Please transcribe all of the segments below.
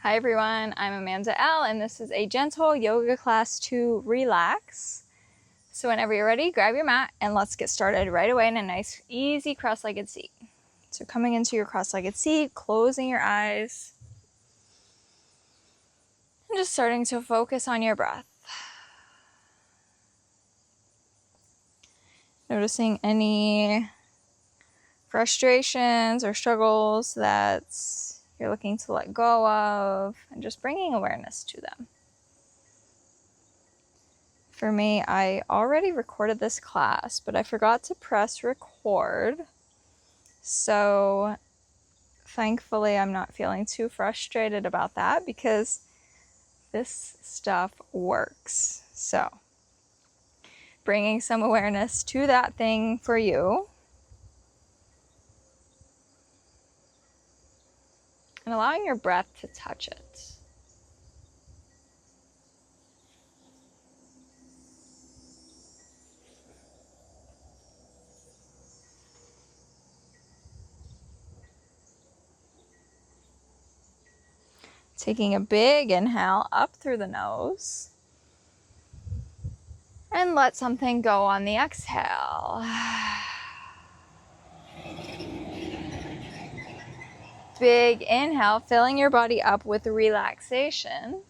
Hi everyone, I'm Amanda L, and this is a gentle yoga class to relax. So whenever you're ready, grab your mat and let's get started right away in a nice, easy cross-legged seat. So coming into your cross-legged seat, closing your eyes, and just starting to focus on your breath. Noticing any frustrations or struggles that you're looking to let go of, and just bringing awareness to them. For me, I already recorded this class, but I forgot to press record. So thankfully, I'm not feeling too frustrated about that because this stuff works. So bringing some awareness to that thing for you and allowing your breath to touch it. Taking a big inhale up through the nose. And let something go on the exhale. Big inhale, filling your body up with relaxation.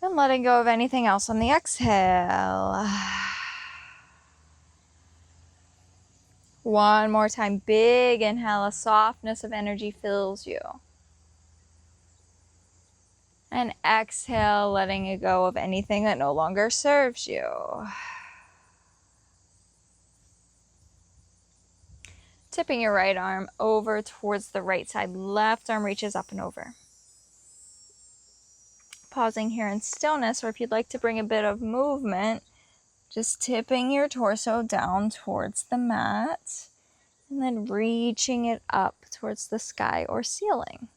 And letting go of anything else on the exhale. One more time, big inhale, a softness of energy fills you. And exhale, letting it go of anything that no longer serves you. Tipping your right arm over towards the right side, left arm reaches up and over. Pausing here in stillness, or if you'd like to bring a bit of movement, just tipping your torso down towards the mat and then reaching it up towards the sky or ceiling.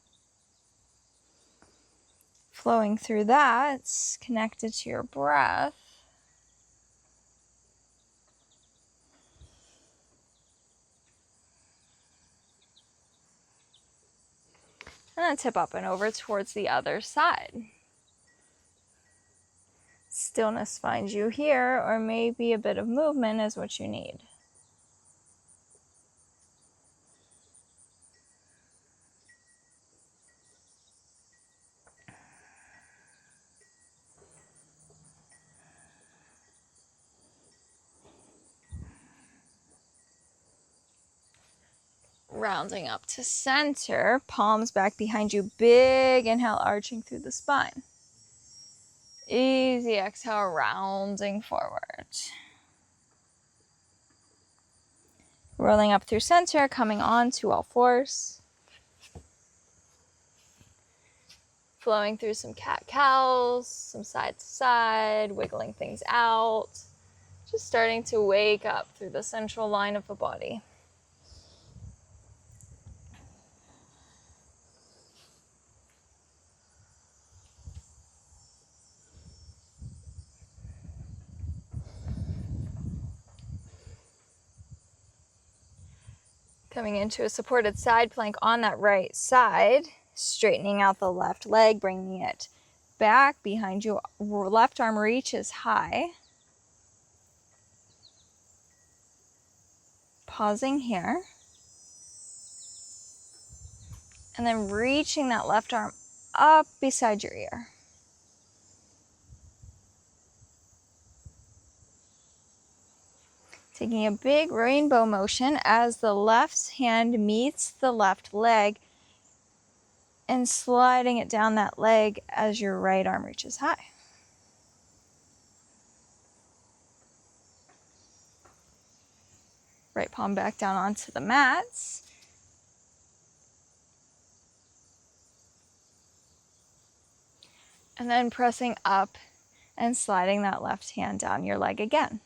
Flowing through that, connected to your breath. And then tip up and over towards the other side. Stillness finds you here, or maybe a bit of movement is what you need. Rounding up to center, palms back behind you, big inhale, arching through the spine. Easy exhale, rounding forward. Rolling up through center, coming on to all fours. Flowing through some cat-cows, some side to side, wiggling things out. Just starting to wake up through the central line of the body. Coming into a supported side plank on that right side, straightening out the left leg, bringing it back behind you. Left arm reaches high. Pausing here. And then reaching that left arm up beside your ear. Taking a big rainbow motion as the left hand meets the left leg and sliding it down that leg as your right arm reaches high. Right palm back down onto the mats. And then pressing up and sliding that left hand down your leg again.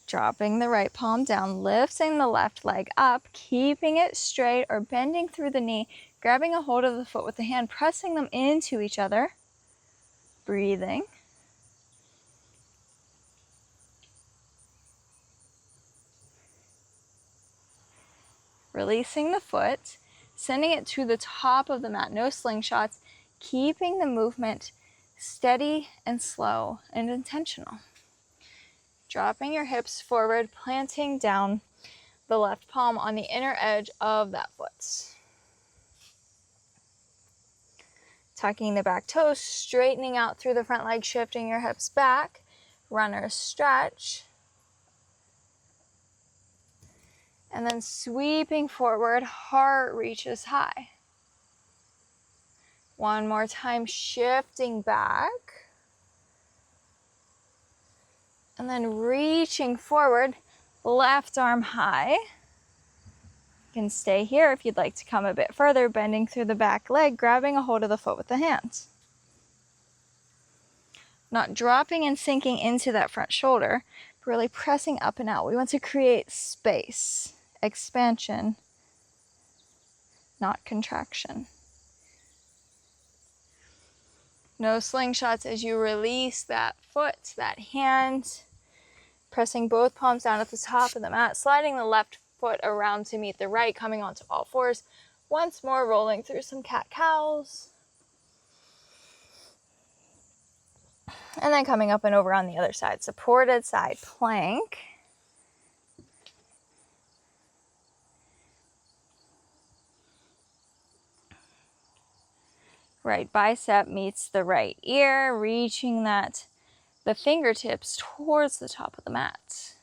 Dropping the right palm down, lifting the left leg up, keeping it straight or bending through the knee, grabbing a hold of the foot with the hand, pressing them into each other. Breathing. Releasing the foot, sending it to the top of the mat, no slingshots, keeping the movement steady and slow and intentional. Dropping your hips forward, planting down the left palm on the inner edge of that foot. Tucking the back toes, straightening out through the front leg, shifting your hips back. Runner stretch. And then sweeping forward, heart reaches high. One more time, shifting back. And then reaching forward, left arm high. You can stay here if you'd like to come a bit further, bending through the back leg, grabbing a hold of the foot with the hands. Not dropping and sinking into that front shoulder, but really pressing up and out. We want to create space, expansion, not contraction. No slingshots as you release that foot, that hand, pressing both palms down at the top of the mat, sliding the left foot around to meet the right, coming onto all fours. Once more, rolling through some cat-cows. And then coming up and over on the other side, supported side plank. Right bicep meets the right ear, reaching the fingertips towards the top of the mat.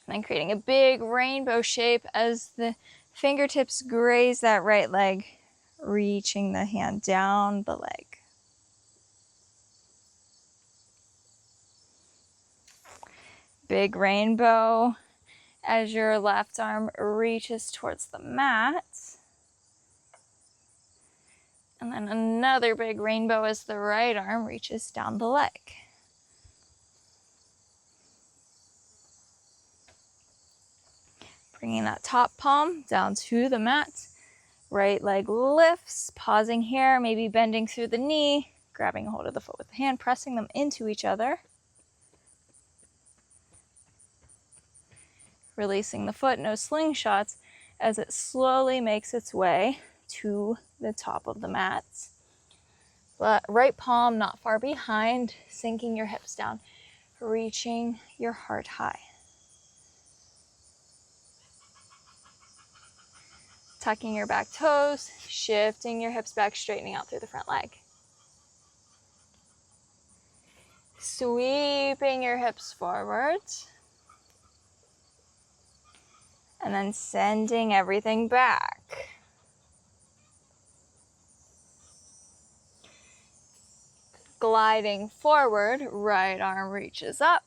And then creating a big rainbow shape as the fingertips graze that right leg, reaching the hand down the leg. Big rainbow as your left arm reaches towards the mat. And then another big rainbow as the right arm reaches down the leg. Bringing that top palm down to the mat. Right leg lifts, pausing here, maybe bending through the knee, grabbing a hold of the foot with the hand, pressing them into each other. Releasing the foot, no slingshots, as it slowly makes its way to the top of the mat. But right palm not far behind, sinking your hips down, reaching your heart high. Tucking your back toes, shifting your hips back, straightening out through the front leg. Sweeping your hips forward. And then sending everything back. Gliding forward, right arm reaches up.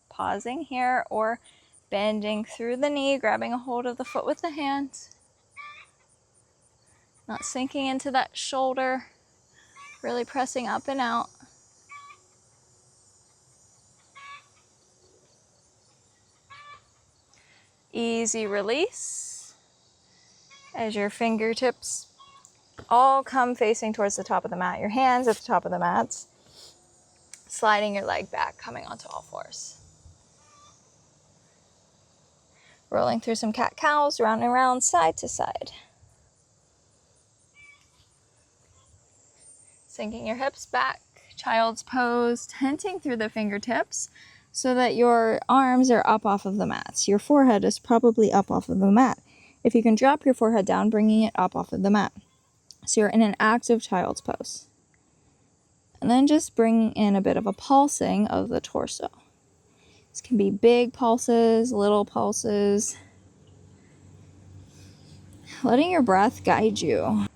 Pausing here or bending through the knee, grabbing a hold of the foot with the hand. Not sinking into that shoulder, really pressing up and out. Easy release as your fingertips all come facing towards the top of the mat. Your hands at the top of the mat. Sliding your leg back, coming onto all fours. Rolling through some cat-cows, round and round, side to side. Sinking your hips back, child's pose, tenting through the fingertips so that your arms are up off of the mat. Your forehead is probably up off of the mat. If you can drop your forehead down, bringing it up off of the mat. So you're in an active child's pose. And then just bring in a bit of a pulsing of the torso. This can be big pulses, little pulses. Letting your breath guide you.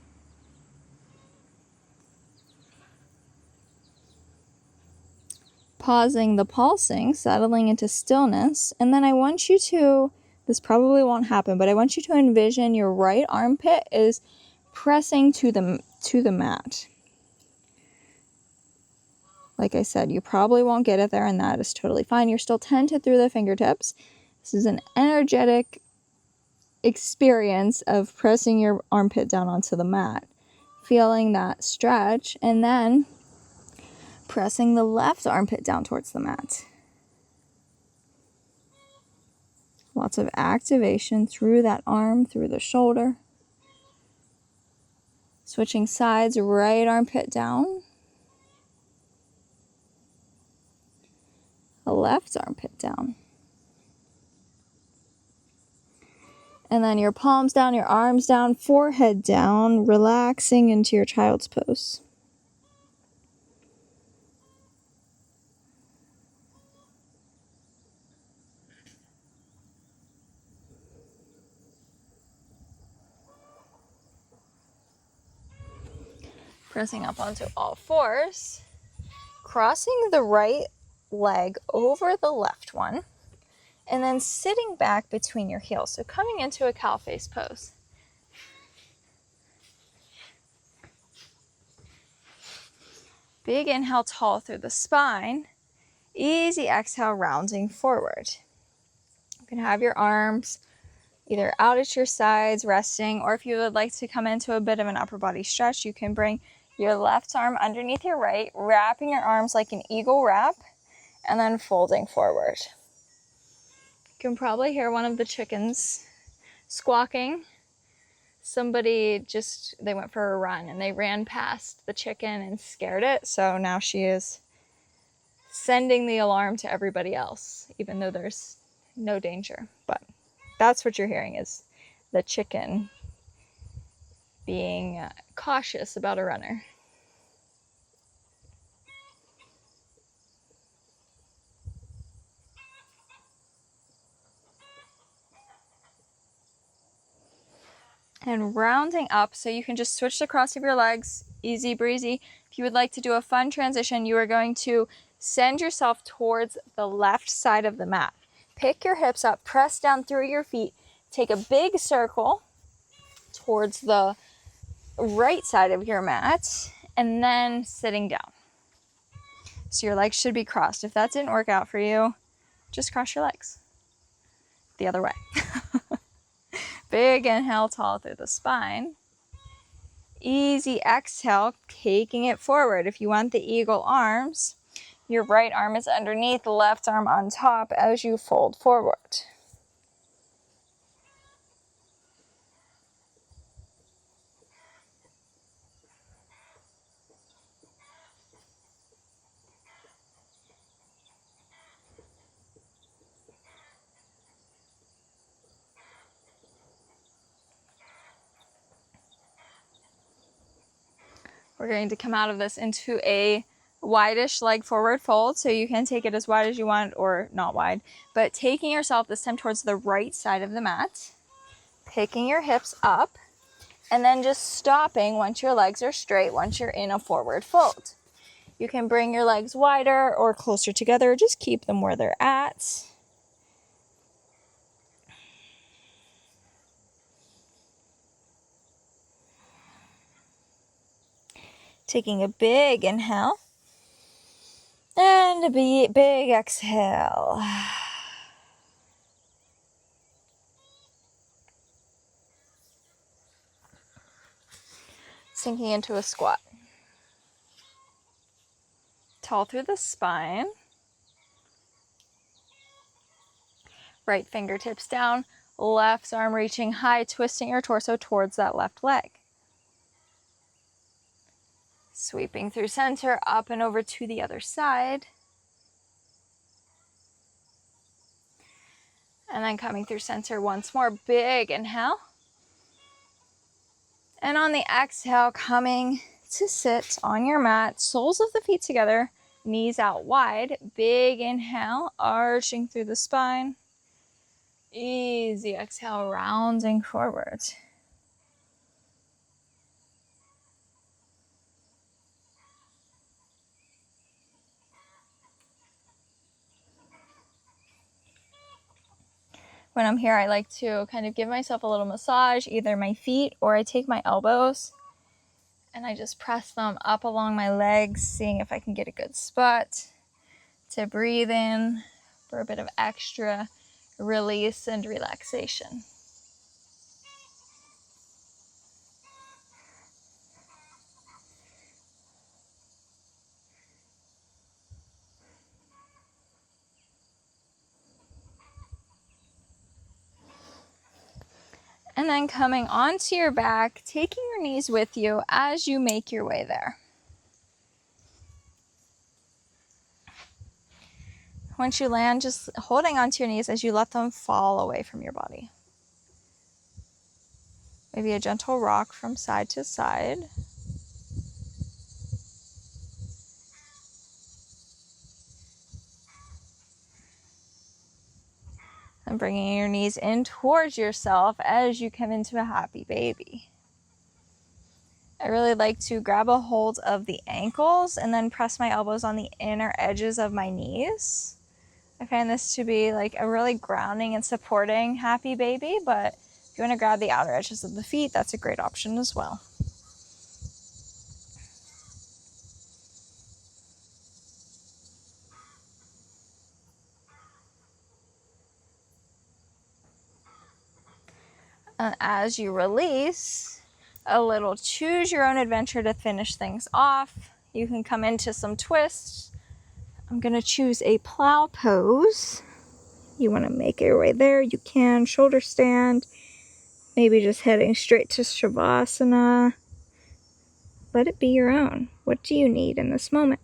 Pausing the pulsing, settling into stillness, and then I want you to, this probably won't happen, but I want you to envision your right armpit is pressing to the mat. Like I said, you probably won't get it there, and that is totally fine. You're still tented through the fingertips. This is an energetic experience of pressing your armpit down onto the mat, feeling that stretch, and then pressing the left armpit down towards the mat. Lots of activation through that arm, through the shoulder. Switching sides, right armpit down. Left armpit down. And then your palms down, your arms down, forehead down, relaxing into your child's pose. Pressing up onto all fours, crossing the right leg over the left one, and then sitting back between your heels. So coming into a cow face pose. Big inhale, tall through the spine. Easy exhale, rounding forward. You can have your arms either out at your sides, resting, or if you would like to come into a bit of an upper body stretch, you can bring your left arm underneath your right, wrapping your arms like an eagle wrap, and then folding forward. You can probably hear one of the chickens squawking. Somebody they went for a run and they ran past the chicken and scared it. So now she is sending the alarm to everybody else, even though there's no danger. But that's what you're hearing, is the chicken being cautious about a runner. And rounding up, so you can just switch the cross of your legs, easy breezy. If you would like to do a fun transition, you are going to send yourself towards the left side of the mat. Pick your hips up, press down through your feet, take a big circle towards the right side of your mat, and then sitting down. So your legs should be crossed. If that didn't work out for you, just cross your legs the other way. Big inhale, tall through the spine. Easy exhale, taking it forward. If you want the eagle arms, your right arm is underneath, left arm on top as you fold forward. We're going to come out of this into a wideish leg forward fold, so you can take it as wide as you want, or not wide, but taking yourself this time towards the right side of the mat, picking your hips up, and then just stopping once your legs are straight, once you're in a forward fold. You can bring your legs wider or closer together, just keep them where they're at. Taking a big inhale and a big exhale. Sinking into a squat. Tall through the spine. Right fingertips down, left arm reaching high, twisting your torso towards that left leg. Sweeping through center, up and over to the other side. And then coming through center once more, big inhale. And on the exhale, coming to sit on your mat, soles of the feet together, knees out wide. Big inhale, arching through the spine. Easy exhale, rounding forward. When I'm here, I like to kind of give myself a little massage, either my feet or I take my elbows and I just press them up along my legs, seeing if I can get a good spot to breathe in for a bit of extra release and relaxation. And then coming onto your back, taking your knees with you as you make your way there. Once you land, just holding onto your knees as you let them fall away from your body. Maybe a gentle rock from side to side. And bringing your knees in towards yourself as you come into a happy baby. I really like to grab a hold of the ankles and then press my elbows on the inner edges of my knees. I find this to be like a really grounding and supporting happy baby, but if you want to grab the outer edges of the feet, that's a great option as well. And as you release, a little choose your own adventure to finish things off. You can come into some twists. I'm going to choose a plow pose. You want to make your way there, you can. Shoulder stand. Maybe just heading straight to Shavasana. Let it be your own. What do you need in this moment?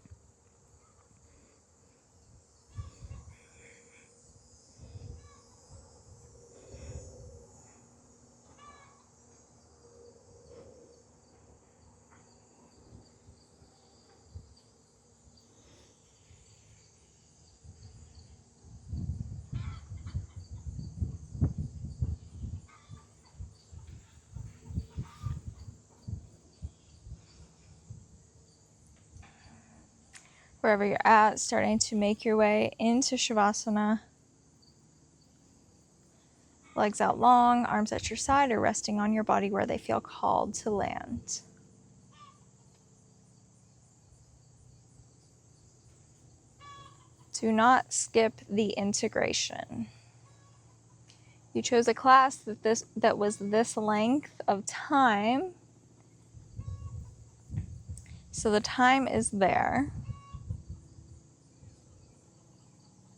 Wherever you're at, starting to make your way into Shavasana. Legs out long, arms at your side or resting on your body where they feel called to land. Do not skip the integration. You chose a class that was this length of time. So the time is there.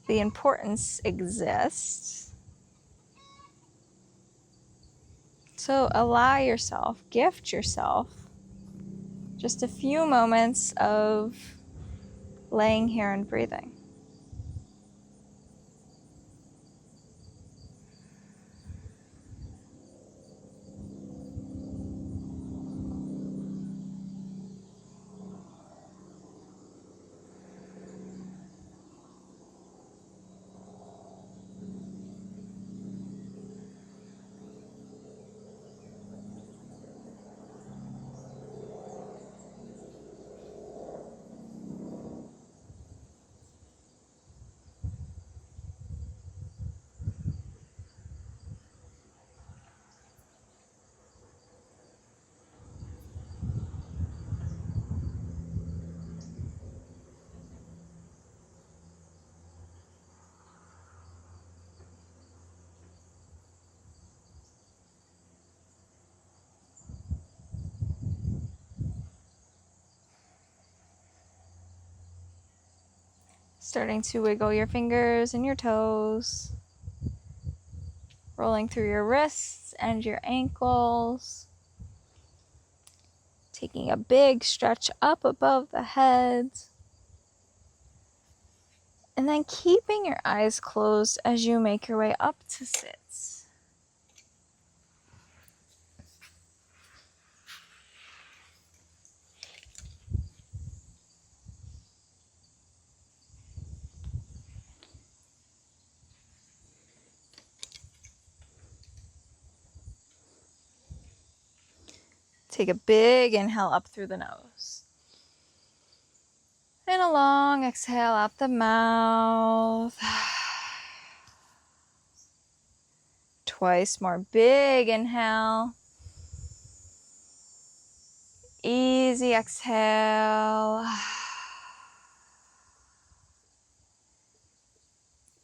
The importance exists. So allow yourself, gift yourself just a few moments of laying here and breathing. Starting to wiggle your fingers and your toes. Rolling through your wrists and your ankles. Taking a big stretch up above the head. And then keeping your eyes closed as you make your way up to sits. Take a big inhale up through the nose. And a long exhale out the mouth. Twice more. Big inhale. Easy exhale.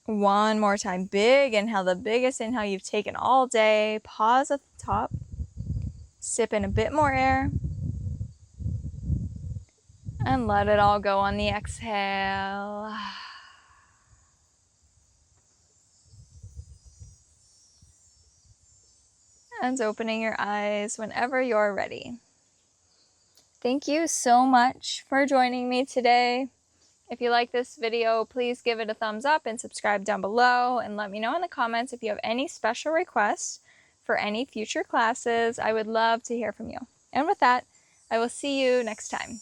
One more time. Big inhale. The biggest inhale you've taken all day. Pause at the top. Sip in a bit more air. And let it all go on the exhale. and opening your eyes whenever you're ready. Thank you so much for joining me today. If you like this video, please give it a thumbs up and subscribe down below, and let me know in the comments if you have any special requests for any future classes. I would love to hear from you. And with that, I will see you next time.